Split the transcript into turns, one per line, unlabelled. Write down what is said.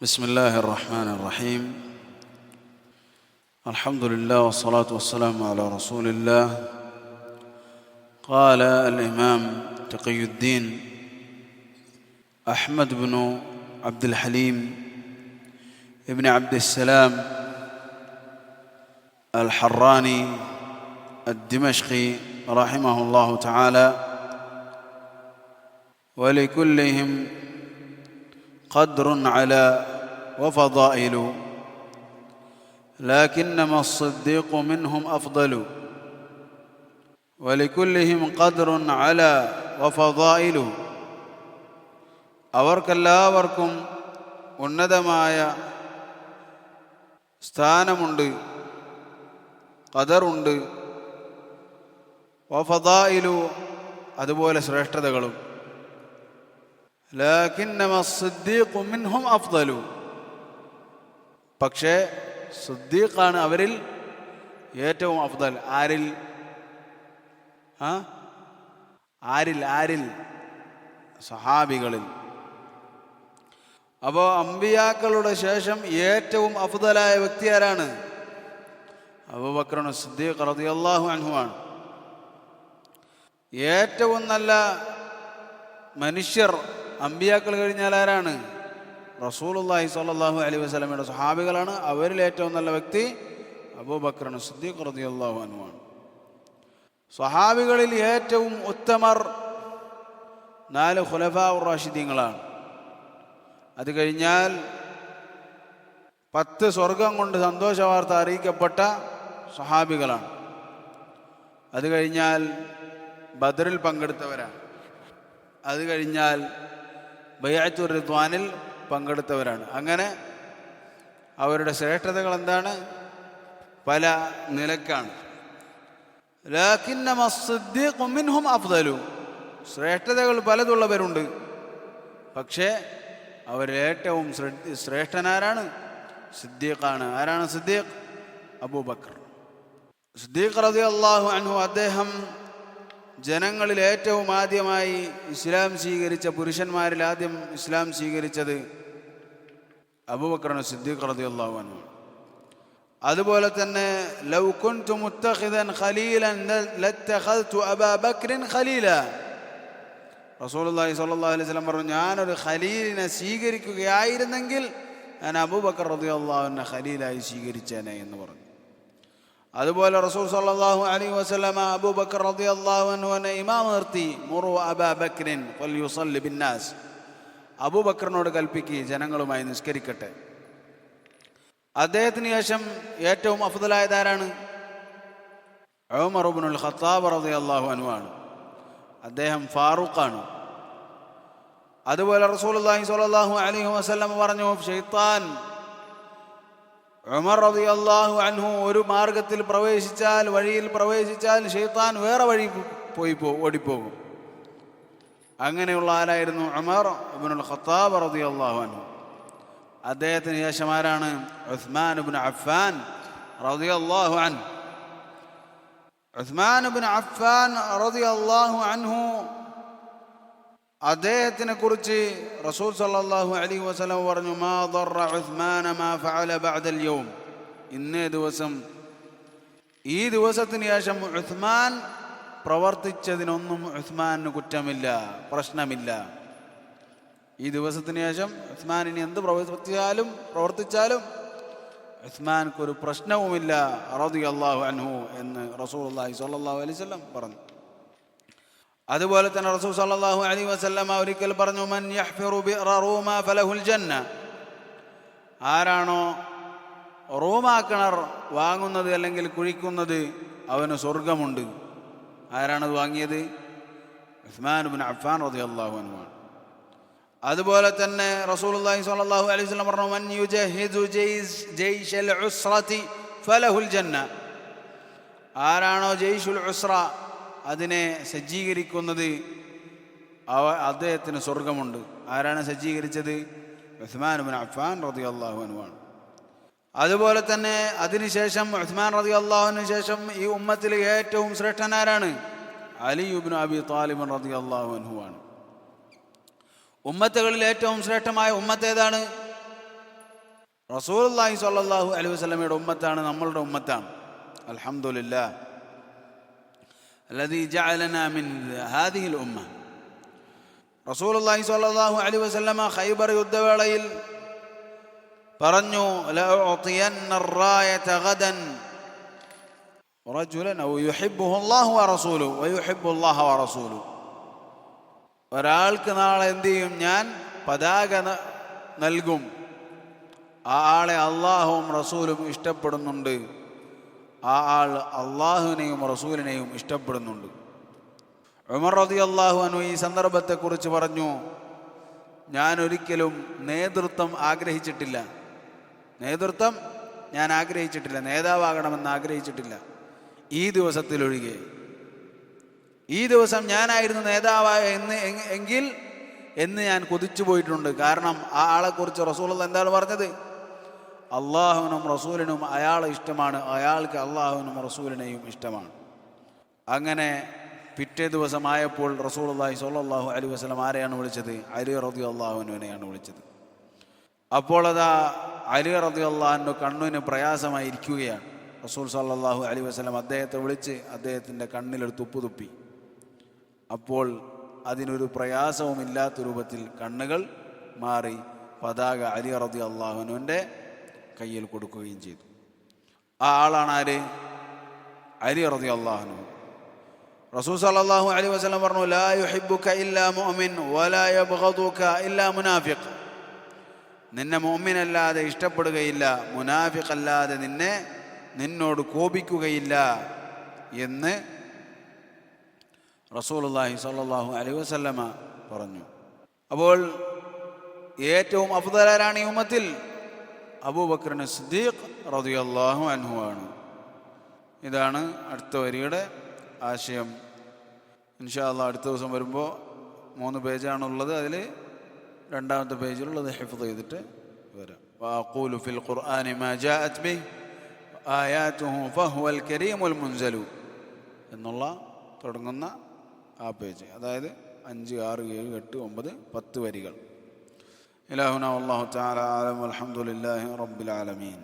بسم الله الرحمن الرحيم. الحمد لله والصلاة والسلام على رسول الله. قال الإمام تقي الدين أحمد بن عبد الحليم ابن عبد السلام الحراني الدمشقي رحمه الله تعالى: ولكلهم قدر على وفضائل، لكنما الصديق منهم أفضل. ولكلهم قدر على وفضائل. അവർക്കെല്ലാവർക്കും ഉന്നതമായ സ്ഥാനമുണ്ട്, ഖദറുണ്ട്. വഫദായിലു, അതുപോലെ ശ്രേഷ്ഠതകളും. ലകിന്നമ സിദ്ദീഖു മിൻഹും അഫ്ദലു. പക്ഷേ സിദ്ദീഖാണ് അവരിൽ ഏറ്റവും അഫ്ദൽ. ആരിൽ? സഹാബികളിൽ. അപ്പോൾ അമ്പിയാക്കളുടെ ശേഷം ഏറ്റവും അഫ്ദലായ വ്യക്തി ആരാണ്? അബൂബക്കർ സിദ്ദീഖ് റളിയല്ലാഹു അൻഹു ആണ്. ഏറ്റവും നല്ല മനുഷ്യർ അമ്പിയാക്കൾ കഴിഞ്ഞാൽ ആരാണ്? റസൂലുള്ളാഹി സ്വല്ലല്ലാഹു അലൈഹി വസല്ലമയുടെ സ്വഹാബികളാണ്. അവരിൽ ഏറ്റവും നല്ല വ്യക്തി അബൂബക്കർ സിദ്ദീഖ് റളിയല്ലാഹു അൻഹു ആണ്. സ്വഹാബികളിൽ ഏറ്റവും ഉത്തമർ 4 ഖുലഫാ റാഷിദീങ്ങളാണ്. അത് കഴിഞ്ഞാൽ 10 സ്വർഗം കൊണ്ട് സന്തോഷ വാർത്ത അറിയിക്കപ്പെട്ട സ്വഹാബികളാണ്. അത് കഴിഞ്ഞാൽ ബദറിൽ പങ്കെടുത്തവരാണ്. അത് കഴിഞ്ഞാൽ ബൈഅത്തുർ റിദ്വാനിൽ പങ്കെടുത്തവരാണ്. അങ്ങനെ അവരുടെ ശ്രേഷ്ഠതകൾ എന്താണ്? പല നിലക്കാണ്. ലകിന്നമ സിദ്ദീഖു മിൻഹും അഫ്ദലു. ശ്രേഷ്ഠതകൾ പലതുള്ളവരുണ്ട്, പക്ഷേ അവരേറ്റവും ശ്രേഷ്ഠനാരാണ്? സിദ്ദീഖാണ്. ആരാണ് സിദ്ദീഖ്? അബൂബക്കർ സിദ്ദീഖ് റളിയല്ലാഹു അൻഹു. അദ്ദേഹം ജനങ്ങളിൽ ഏറ്റവും ആദ്യമായി ഇസ്ലാം സ്വീകരിച്ച പുരുഷന്മാരിൽ ആദ്യം ഇസ്ലാം സ്വീകരിച്ചത് അബൂബക്കർ സിദ്ദീഖ് റളിയല്ലാഹു അൻഹു. അതുപോലെ തന്നെ ലൗ കുൻതു മുത്തഖിദൻ ഖലീലൻ ലത്തഖൽതു അബൂബക്കറിൻ ഖലീല. റസൂലുള്ളാഹി സ്വല്ലല്ലാഹു അലൈഹി വസല്ലം പറഞ്ഞു, ഞാനൊരു ഖലീലിനെ സ്വീകരിക്കുകയായിരുന്നെങ്കിൽ ഞാൻ അബൂബക്കർ റളിയല്ലാഹു അൻഹു ഖലീലായി സ്വീകരിച്ചേനെ എന്ന് പറഞ്ഞു. അതുപോലെ റസൂൽ സ്വല്ലല്ലാഹു അലൈഹി വസല്ലം അബൂബക്കർ റളിയല്ലാഹു അൻഹുവിനെ ഇമാം നിർത്തി. മുറു അബൂബക്കറിൻ ഫൽയുസല്ലി ബിന്നാസ്. അബൂബക്കറിനോട് കൽപ്പിക്കുക, ജനങ്ങളുമായി നിസ്കരിക്കട്ടെ. അദ്ദേഹത്തിന് ശേഷം ഏറ്റവും അഫ്ദലായതാരാണ്? ഉമർ ഇബ്നുൽ ഖത്താബ് റളിയല്ലാഹു അൻഹു ആണ്. അദ്ദേഹം ഫാറൂഖാണ്. അതുപോലെ റസൂലുള്ളാഹി സ്വല്ലല്ലാഹു അലൈഹി വസല്ലം പറഞ്ഞു, ശൈത്താൻ ഉമർ റളിയല്ലാഹു അൻഹു ഒരു മാർഗത്തിൽ പ്രവേശിച്ചാൽ, വഴിയിൽ പ്രവേശിച്ചാൽ ശൈത്താൻ വേറെ വഴി ഓടിപ്പോകും. അങ്ങനെയുള്ള ആരായിരുന്നു? ഉമർ ഇബ്നുൽ ഖത്താബ് റളിയല്ലാഹു അൻഹു. അദ്ദേഹത്തിന് ശേഷം ആരാണ്? ഉസ്മാൻ ഇബ്നു അഫ്ഫാൻ റളിയല്ലാഹു അൻഹു. ഉസ്മാൻ ഇബ്നു അഫ്ഫാൻ റളിയല്ലാഹു അൻഹു, അദ്ദേഹത്തിനെ കുറിച്ച് റസൂൽ സല്ലല്ലാഹു അലൈഹി വസല്ലം പറഞ്ഞു, മാ ദറ ഉസ്മാന മാ ഫഅല ബഅദൽ യൗം. ഇന്നേ ദിവസം, ഈ ദിവസത്തിന് ശേഷം ഉസ്മാൻ പ്രവർത്തിച്ചതിനൊന്നും ഉസ്മാന് കുറ്റമില്ല, പ്രശ്നമില്ല. ഈ ദിവസത്തിന് ശേഷം ഉസ്മാൻ ഇനി എന്ത് പ്രവർത്തിച്ചാലും ഉസ്മാൻക്കൊരു പ്രശ്നവുമില്ല റളിയല്ലാഹു അൻഹു എന്ന് റസൂലുള്ളാഹി സ്വല്ലല്ലാഹു അലൈഹി വസല്ലം പറഞ്ഞു. അതുപോലെ തന്നെ റസൂൽ സല്ലല്ലാഹു അലൈഹി വസല്ലം ഒരിക്കൽ പറഞ്ഞു, മൻ യഹ്ഫിറു ബിഅറ റൂമ ഫലഹുൽ ജന്ന. ആരാണോ റൂമാ കിണർ വാങ്ങുന്നത് അല്ലെങ്കിൽ കുഴിക്കുന്നത്, അവന് സ്വർഗമുണ്ട്. ആരാണത് വാങ്ങിയത്? ഉസ്മാൻ ഇബ്നു അഫ്ഫാൻ റളിയല്ലാഹു അൻഹു. അതുപോലെ തന്നെ റസൂലുള്ളാഹി സ്വല്ലല്ലാഹു അലൈഹി വസല്ലം പറഞ്ഞു, മൻ യുജഹിദു ജയ്ഷൽ ഉസ്റതി ഫലഹുൽ ജന്ന. ആരാണോ ജയ്ഷുൽ ഉസ്റ അതിനെ സജ്ജീകരിക്കുന്നത്, അദ്ദേഹത്തിന് സ്വർഗമുണ്ട്. ആരാണ് സജ്ജീകരിച്ചത്? ഉസ്മാൻ ഇബ്നു അഫ്ഫാൻ റളിയല്ലാഹു അൻഹു ആണ്. അതുപോലെ തന്നെ അതിനുശേഷം ഉസ്മാൻ റളിയല്ലാഹു അൻഹു ശേഷം ഈ ഉമ്മത്തിൽ ഏറ്റവും ശ്രേഷ്ഠനാരാണ്? അലി ഇബ്നു അബി താലിബ് റളിയല്ലാഹു അൻഹു ആണ്. ഉമ്മത്തുകളിൽ ഏറ്റവും ശ്രേഷ്ഠമായ ഉമ്മത്ത് ഏതാണ്? റസൂലുള്ളാഹി സ്വല്ലല്ലാഹു അലൈഹി വസല്ലമയുടെ ഉമ്മത്താണ്, നമ്മളുടെ ഉമ്മത്താണ്. അൽഹംദുലില്ലാഹ് അല്ലദീ ജഅലനാ മിൻ ഹാദിഹിൽ ഉമ്മ. റസൂലുള്ളാഹി സ്വല്ലല്ലാഹു അലൈഹി വസല്ലമ ഖൈബർ യുദ്ധവേളയിൽ പറഞ്ഞു, ലഉഅതിയന്ന الراية غدا رجلا او يحبه الله ورسوله ويحب الله ورسوله. ഒരാൾക്ക് നാളെ എന്ത് ചെയ്യും? ഞാൻ പതാക നൽകും. ആ ആളെ അള്ളാഹുവും റസൂലും ഇഷ്ടപ്പെടുന്നുണ്ട്. ആ ആൾ അള്ളാഹുവിനെയും റസൂലിനെയും ഇഷ്ടപ്പെടുന്നുണ്ട്. ഉമർ റളിയല്ലാഹു അൻഹു ഈ സന്ദർഭത്തെക്കുറിച്ച് പറഞ്ഞു, ഞാൻ ഒരിക്കലും നേതൃത്വം ആഗ്രഹിച്ചിട്ടില്ല. നേതൃത്വം ഞാൻ ആഗ്രഹിച്ചിട്ടില്ല, നേതാവാകണമെന്ന് ആഗ്രഹിച്ചിട്ടില്ല, ഈ ദിവസത്തിലൊഴികെ. ഈ ദിവസം ഞാനായിരുന്നു നേതാവായ എങ്കിൽ എന്ന് ഞാൻ കൊതിച്ചു പോയിട്ടുണ്ട്. കാരണം ആ ആളെക്കുറിച്ച് റസൂലുള്ളാഹി എന്താണ് പറഞ്ഞത്? അള്ളാഹുവിനും റസൂലിനും അയാളെ ഇഷ്ടമാണ്, അയാൾക്ക് അള്ളാഹുവിനും റസൂലിനെയും ഇഷ്ടമാണ്. അങ്ങനെ പിറ്റേ ദിവസമായപ്പോൾ റസൂലുള്ളാഹി സ്വല്ലല്ലാഹു അലൈഹി വസല്ലം ആരെയാണ് വിളിച്ചത്? അലി റളിയല്ലാഹു അൻഹുവിനെയാണ് വിളിച്ചത്. അപ്പോൾ അതാ അലി റളിയല്ലാഹു അൻഹു കണ്ണിന് പ്രയാസമായിരിക്കുകയാണ്. റസൂൽ സ്വല്ലല്ലാഹു അലൈഹി വസല്ലം അദ്ദേഹത്തെ വിളിച്ച് അദ്ദേഹത്തിൻ്റെ കണ്ണിലൊരു തുപ്പു തുപ്പി. അപ്പോൾ അതിനൊരു പ്രയാസവുമില്ലാത്ത രൂപത്തിൽ കണ്ണുകൾ മാറി പതാക അലി റളിയല്ലാഹു അൻഹുവിൻ്റെ കയ്യിൽ കൊടുക്കുകയും ചെയ്തു. ആ ആളാണ് ആര്? അലി റളിയല്ലാഹു അൻഹു. റസൂൽ സല്ലല്ലാഹു അലൈഹി വസല്ലം പറഞ്ഞു, ലാ യുഹിബ്ബുക ഇല്ലാ മുഅ്മിൻ വലാ യബ്ഗദുക ഇല്ലാ മുനാഫിഖ്. നിന്നെ മുഅ്മിനല്ലാതെ ഇഷ്ടപ്പെടുകയില്ല, മുനാഫിഖ് അല്ലാതെ നിന്നോട് കോപിക്കുകയില്ല എന്ന് റസൂലുള്ളാഹി സ്വല്ലല്ലാഹു അലൈഹി വസല്ലമ പറഞ്ഞു. അപ്പോൾ ഏറ്റവും അഫ്ദലാരാണ് ഈ ഉമ്മത്തിൽ? അബൂബക്കർ സിദ്ദീഖ് റളിയല്ലാഹു അൻഹു ആണ്. ഇതാണ് അടുത്ത വരിയുടെ ആശയം. ഇൻഷാ അല്ലാഹ് അടുത്ത ദിവസം വരുമ്പോൾ 3 പേജാണുള്ളത്. അതിൽ രണ്ടാമത്തെ പേജിലുള്ളത് ഹിഫ്ദ് ചെയ്തിട്ട് വരാം. വഅഖൂലു ഫിൽ ഖുർആനി മാ ജാഅത് ബിഹി ആയാതുഹു ഫഹുവൽ കരീമുൽ മുൻസലു എന്നുള്ള തുടങ്ങുന്ന ആ പേജ്, അതായത് 5, 6, 7, 8, 9, 10 വരികൾ. ഇലാഹുനാ വല്ലാഹു തആല അലം വൽഹംദുലില്ലാഹി റബ്ബിൽ ആലമീൻ.